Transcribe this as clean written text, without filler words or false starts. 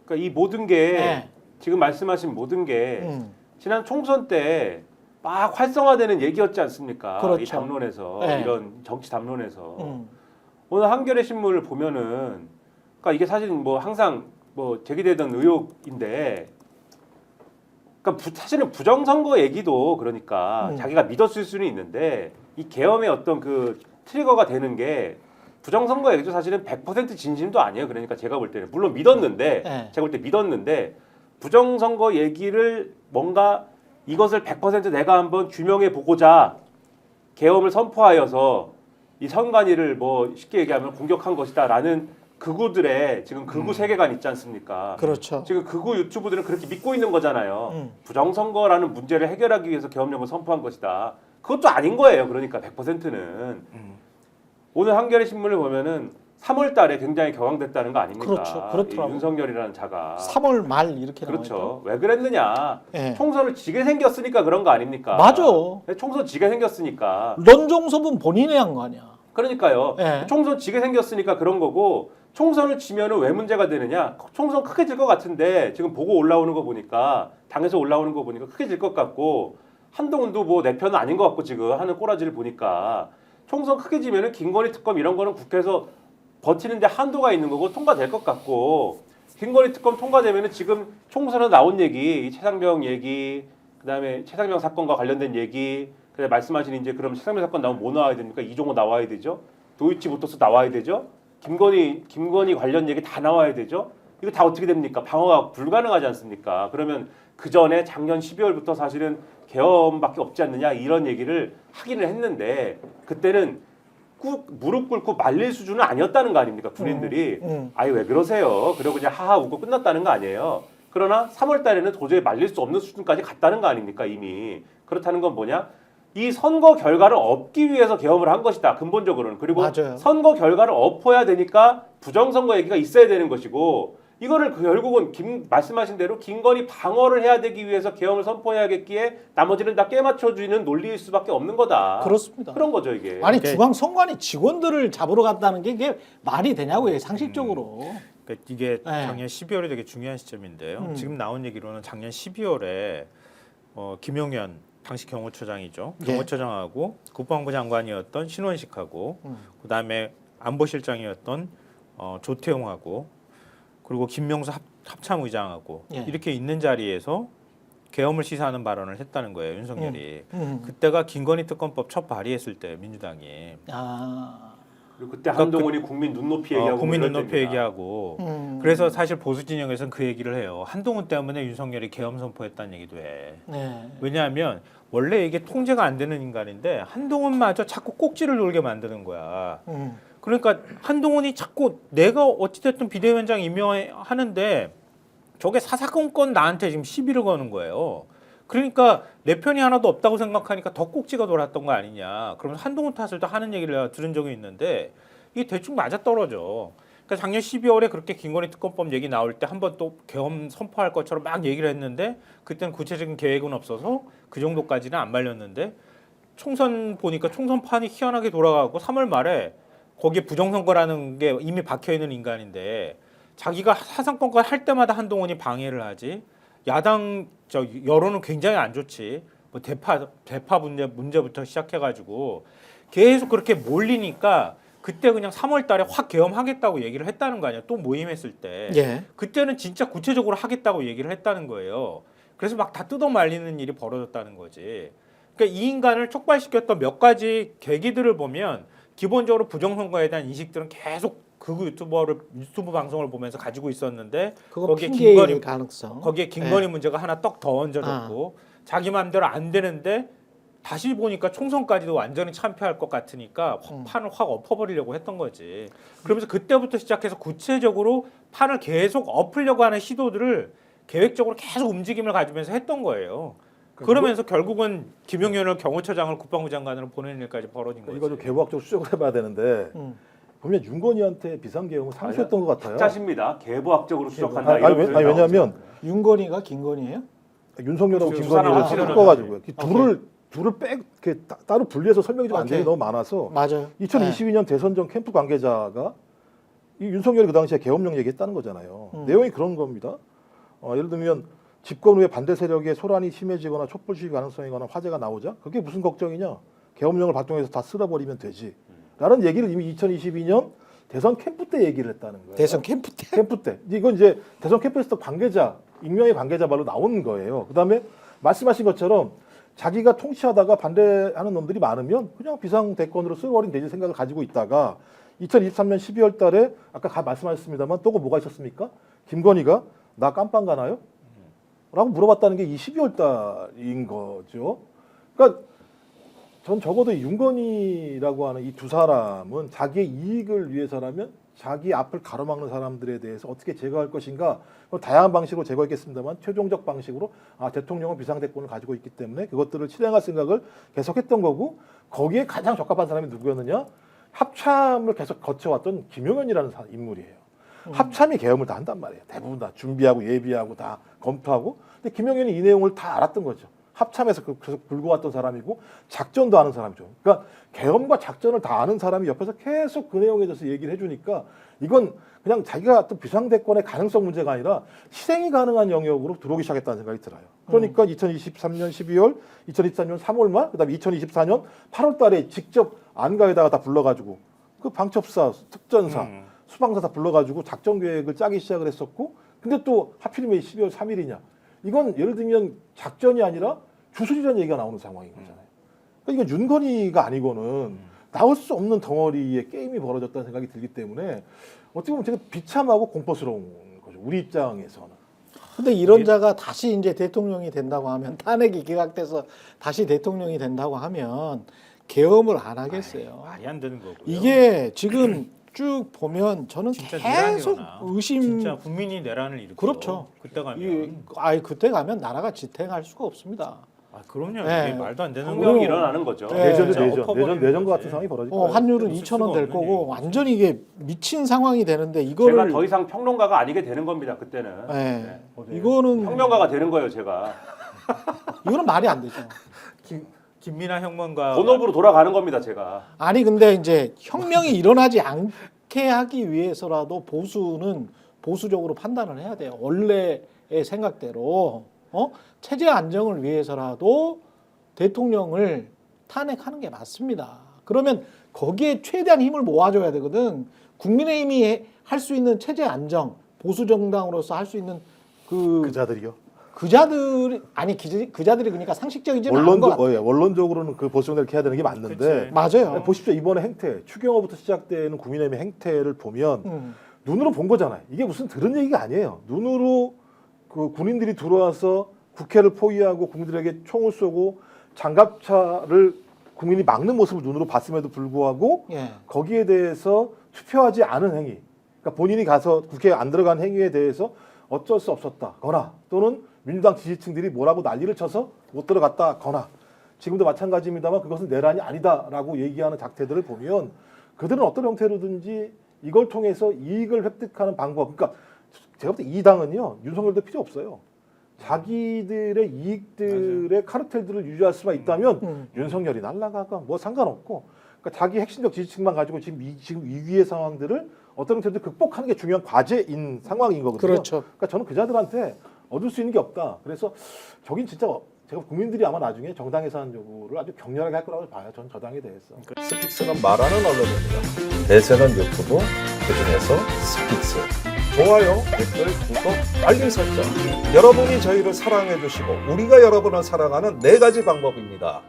그러니까 이 모든 게 네. 지금 말씀하신 모든 게 지난 총선 때 막 활성화되는 얘기였지 않습니까? 그렇죠. 이 담론에서 네. 이런 정치 담론에서 오늘 한겨레 신문을 보면은 그러니까 이게 사실 뭐 항상 뭐 제기되던 의혹인데 그러니까 사실은 부정선거 얘기도 그러니까 자기가 믿었을 수는 있는데 이 계엄의 어떤 그 트리거가 되는 게 부정선거 얘기도 사실은 100% 진심도 아니에요. 그러니까 제가 볼 때는 물론 믿었는데 네. 제가 볼 때 믿었는데 부정선거 얘기를 뭔가 이것을 100% 내가 한번 규명해 보고자 계엄을 선포하여서 이 선관위를 뭐 쉽게 얘기하면 공격한 것이다라는 극우들의 지금 극우 세계관 있지 않습니까? 그렇죠. 지금 극우 유튜브들은 그렇게 믿고 있는 거잖아요. 부정선거라는 문제를 해결하기 위해서 계엄령을 선포한 것이다. 그것도 아닌 거예요. 그러니까 100%는. 오늘 한겨레 신문을 보면은 3월 달에 굉장히 격앙됐다는 거 아닙니까? 그렇죠. 그렇더라고요. 이 윤석열이라는 자가. 3월 말 이렇게 그렇죠. 나와있죠. 왜 그랬느냐. 예. 총선을 지게 생겼으니까 그런 거 아닙니까? 맞아. 총선 지게 생겼으니까. 런종섭은 본인이 한 거 아니야. 그러니까요. 예. 총선 지게 생겼으니까 그런 거고 총선을 지면은 왜 문제가 되느냐? 총선 크게 질 것 같은데 지금 보고 올라오는 거 보니까 당에서 올라오는 거 보니까 크게 질 것 같고 한동훈도 뭐 내 편은 아닌 것 같고 지금 하는 꼬라지를 보니까 총선 크게 지면은 김건희 특검 이런 거는 국회에서 버티는데 한도가 있는 거고 통과될 것 같고 김건희 특검 통과되면은 지금 총선에 나온 얘기, 이 최상병 얘기, 그다음에 최상병 사건과 관련된 얘기, 그다음에 말씀하신 이제 그럼 최상병 사건 나오면 뭐 나와야 됩니까? 이종호 나와야 되죠. 도이치모터스 나와야 되죠. 김건희 관련 얘기 다 나와야 되죠. 이거 다 어떻게 됩니까? 방어가 불가능하지 않습니까? 그러면 그 전에 작년 12월부터 사실은 계엄밖에 없지 않느냐 이런 얘기를 하기는 했는데 그때는 꾹 무릎 꿇고 말릴 수준은 아니었다는 거 아닙니까? 군인들이 아이 왜 그러세요? 그러고 그냥 하하 웃고 끝났다는 거 아니에요. 그러나 3월 달에는 도저히 말릴 수 없는 수준까지 갔다는 거 아닙니까? 이미. 그렇다는 건 뭐냐? 이 선거 결과를 얻기 위해서 계엄을 한 것이다. 근본적으로는. 그리고 맞아요. 선거 결과를 엎어야 되니까 부정선거 얘기가 있어야 되는 것이고 이거를 결국은 말씀하신 대로 김건희 방어를 해야 되기 위해서 계엄을 선포해야겠기에 나머지는 다 깨맞춰주는 논리일 수밖에 없는 거다. 그렇습니다. 그런 거죠 이게. 아니 중앙선관위 직원들을 잡으러 갔다는 게 이게 말이 되냐고요 상식적으로. 그러니까 이게 네. 작년 12월이 되게 중요한 시점인데요. 지금 나온 얘기로는 작년 12월에 김용현 당시 경호처장이죠. 예. 경호처장하고 국방부 장관이었던 신원식하고 그다음에 안보실장이었던 조태용하고 그리고 김명수 합참의장하고 예. 이렇게 있는 자리에서 계엄을 시사하는 발언을 했다는 거예요. 윤석열이. 음. 그때가 김건희 특검법 첫 발의했을 때 민주당이. 아. 그리고 그때 한동훈이 국민 눈높이 얘기하고 국민 그럴 눈높이 때입니다. 얘기하고 그래서 사실 보수 진영에서는 그 얘기를 해요. 한동훈 때문에 윤석열이 계엄 선포했다는 얘기도 해. 네. 왜냐하면 원래 이게 통제가 안 되는 인간인데 한동훈마저 자꾸 꼭지를 놀게 만드는 거야. 그러니까 한동훈이 자꾸 내가 어찌됐든 비대위원장 임명하는데 저게 사사건건 나한테 지금 시비를 거는 거예요. 그러니까 내 편이 하나도 없다고 생각하니까 더 꼭지가 돌았던 거 아니냐. 그러면서 한동훈 탓을 또 하는 얘기를 내가 들은 적이 있는데 이게 대충 맞아떨어져. 그러니까 작년 12월에 그렇게 김건희 특검법 얘기 나올 때 한번 또 계엄 선포할 것처럼 막 얘기를 했는데 그때는 구체적인 계획은 없어서 그 정도까지는 안 말렸는데 총선 보니까 총선판이 희한하게 돌아가고 3월 말에 거기에 부정선거라는 게 이미 박혀있는 인간인데 자기가 사상권과 할 때마다 한동훈이 방해를 하지. 야당 여론은 굉장히 안 좋지. 뭐 대파 문제부터 시작해가지고 계속 그렇게 몰리니까 그때 그냥 3월달에 확 계엄하겠다고 얘기를 했다는 거 아니야. 또 모임했을 때. 예. 그때는 진짜 구체적으로 하겠다고 얘기를 했다는 거예요. 그래서 막 다 뜯어 말리는 일이 벌어졌다는 거지. 그러니까 이 인간을 촉발시켰던 몇 가지 계기들을 보면 기본적으로 부정선거에 대한 인식들은 계속 극우 유튜브 방송을 보면서 가지고 있었는데 그거 거기에 핑계일 가능성. 거기에 김건희 문제가 하나 떡 더 얹어졌고 자기 마음대로 안 되는데 다시 보니까 총선까지도 완전히 참패할 것 같으니까 판을 확 엎어버리려고 했던 거지. 그러면서 그때부터 시작해서 구체적으로 판을 계속 엎으려고 하는 시도들을 계획적으로 계속 움직임을 가지면서 했던 거예요. 그러면서 결국은 김용현을 경호처장을 국방부 장관으로 보내는 일까지 벌어진 거죠. 이거 좀 개부학적으로 수정을 해봐야 되는데 보면 윤건희한테 비상계엄을 상수했던 것 같아요. 자십니다. 개부학적으로 추적한다. 아니, 왜냐하면 윤건희가 김건희예요? 윤석열하고 수사를 김건희를 하시는 섞어가지고요. 둘을 이렇게 따로 분리해서 설명이 좀 안 되는 게 너무 많아서 맞아요. 2022년 대선 전 캠프 관계자가 이 윤석열이 그 당시에 계엄령 얘기했다는 거잖아요. 내용이 그런 겁니다. 예를 들면 집권 후에 반대 세력의 소란이 심해지거나 촛불 시위 가능성이거나 화재가 나오자 그게 무슨 걱정이냐? 계엄령을 발동해서 다 쓸어버리면 되지. 라는 얘기를 이미 2022년 대선 캠프 때 얘기를 했다는 거예요. 대선 캠프 때? 캠프 때. 이건 이제 대선 캠프에서 관계자, 익명의 관계자 말로 나온 거예요. 그다음에 말씀하신 것처럼 자기가 통치하다가 반대하는 놈들이 많으면 그냥 비상대권으로 쓸어버리면 되지 생각을 가지고 있다가 2023년 12월 달에 아까 말씀하셨습니다만 또 뭐가 있었습니까? 김건희가 나 깜빵 가나요? 라고 물어봤다는 게 이 12월 달인 거죠. 그러니까 전 적어도 윤건희라고 하는 이 두 사람은 자기의 이익을 위해서라면 자기 앞을 가로막는 사람들에 대해서 어떻게 제거할 것인가 다양한 방식으로 제거했겠습니다만 최종적 방식으로 대통령은 비상대권을 가지고 있기 때문에 그것들을 실행할 생각을 계속했던 거고 거기에 가장 적합한 사람이 누구였느냐? 합참을 계속 거쳐왔던 김용현이라는 인물이에요. 합참이 계엄을 다 한단 말이에요. 대부분 다 준비하고 예비하고 다 검토하고. 근데 김용현이 이 내용을 다 알았던 거죠. 합참에서 계속 불고 왔던 사람이고 작전도 아는 사람이죠. 그러니까 계엄과 작전을 다 아는 사람이 옆에서 계속 그 내용에 대해서 얘기를 해주니까 이건 그냥 자기가 또 비상대권의 가능성 문제가 아니라 실행이 가능한 영역으로 들어오기 시작했다는 생각이 들어요. 그러니까 2023년 12월, 2024년 3월 말, 그다음에 2024년 8월 달에 직접 안가에다가 다 불러가지고 그 방첩사, 특전사, 수방사 다 불러가지고 작전 계획을 짜기 시작을 했었고 근데 또 하필이면 12월 3일이냐. 이건 예를 들면 작전이 아니라 주술이라는 얘기가 나오는 상황인 거잖아요. 그러니까 이건 윤건희가 아니고는 나올 수 없는 덩어리의 게임이 벌어졌다는 생각이 들기 때문에 어떻게 보면 되게 비참하고 공포스러운 거죠. 우리 입장에서는. 근데 이런 자가 다시 이제 대통령이 된다고 하면 탄핵이 기각돼서 다시 대통령이 된다고 하면 계엄을 안 하겠어요. 말이 안 되는 거고요. 이게 지금 쭉 보면 저는 진짜 계속 내란이구나. 의심. 진짜 국민이 내란을 일으켜. 그렇죠. 그때 가면. 그때 가면 나라가 지탱할 수가 없습니다. 그럼요. 네. 이게 말도 안 되는 혁명이 거고. 일어나는 거죠. 네. 내전과 같은 상황이 벌어질 거예요. 환율은 쓸 2,000원 될 수가 거고 없는 완전히 이게 미친 상황이 되는데 제가 이거를 더 이상 평론가가 아니게 되는 겁니다. 그때는. 네. 네. 이거는 혁명가가 되는 거예요, 제가. 이거는 말이 안 되죠. 김민하 혁명가 본업으로 돌아가는 겁니다, 제가. 아니 근데 이제 혁명이 일어나지 않게 하기 위해서라도 보수는 보수적으로 판단을 해야 돼요. 원래의 생각대로 체제 안정을 위해서라도 대통령을 탄핵하는 게 맞습니다. 그러면 거기에 최대한 힘을 모아줘야 되거든. 국민의힘이 할 수 있는 체제 안정, 보수 정당으로서 할 수 있는 그자들이요. 그자들이 아니 그자들이 그러니까 상식적이지는 않은 것 같아요. 원론적으로는 그 보수 정당을 해야 되는 게 맞는데 맞아요. 보십시오. 이번에 행태, 추경호부터 시작되는 국민의힘의 행태를 보면 눈으로 본 거잖아요. 이게 무슨 들은 얘기가 아니에요. 눈으로 그 군인들이 들어와서 국회를 포위하고 국민들에게 총을 쏘고 장갑차를 국민이 막는 모습을 눈으로 봤음에도 불구하고 예. 거기에 대해서 투표하지 않은 행위, 그러니까 본인이 가서 국회에 안 들어간 행위에 대해서 어쩔 수 없었다거나 또는 민주당 지지층들이 뭐라고 난리를 쳐서 못 들어갔다거나 지금도 마찬가지입니다만 그것은 내란이 아니다라고 얘기하는 작태들을 보면 그들은 어떤 형태로든지 이걸 통해서 이익을 획득하는 방법, 그러니까 제가 볼 때 이 당은요 윤석열도 필요 없어요. 자기들의 이익들의 카르텔들을 유지할 수만 있다면 윤석열이 날아가가 뭐 상관없고 그러니까 자기 핵심적 지지층만 가지고 지금 위기의 상황들을 어떤 형태든 극복하는 게 중요한 과제인 상황인 거거든요. 그렇죠. 그러니까 저는 그자들한테 얻을 수 있는 게 없다. 그래서 저긴 진짜 제가 국민들이 아마 나중에 정당 해산 요구를 아주 격렬하게 할 거라고 봐요. 저는 저 당에 대해서. 스픽스는 말하는 언론입니다. 대세는 유튜브, 그중에서 스픽스. 좋아요, 댓글, 구독, 알림 설정. 여러분이 저희를 사랑해 주시고 우리가 여러분을 사랑하는 4가지 방법입니다.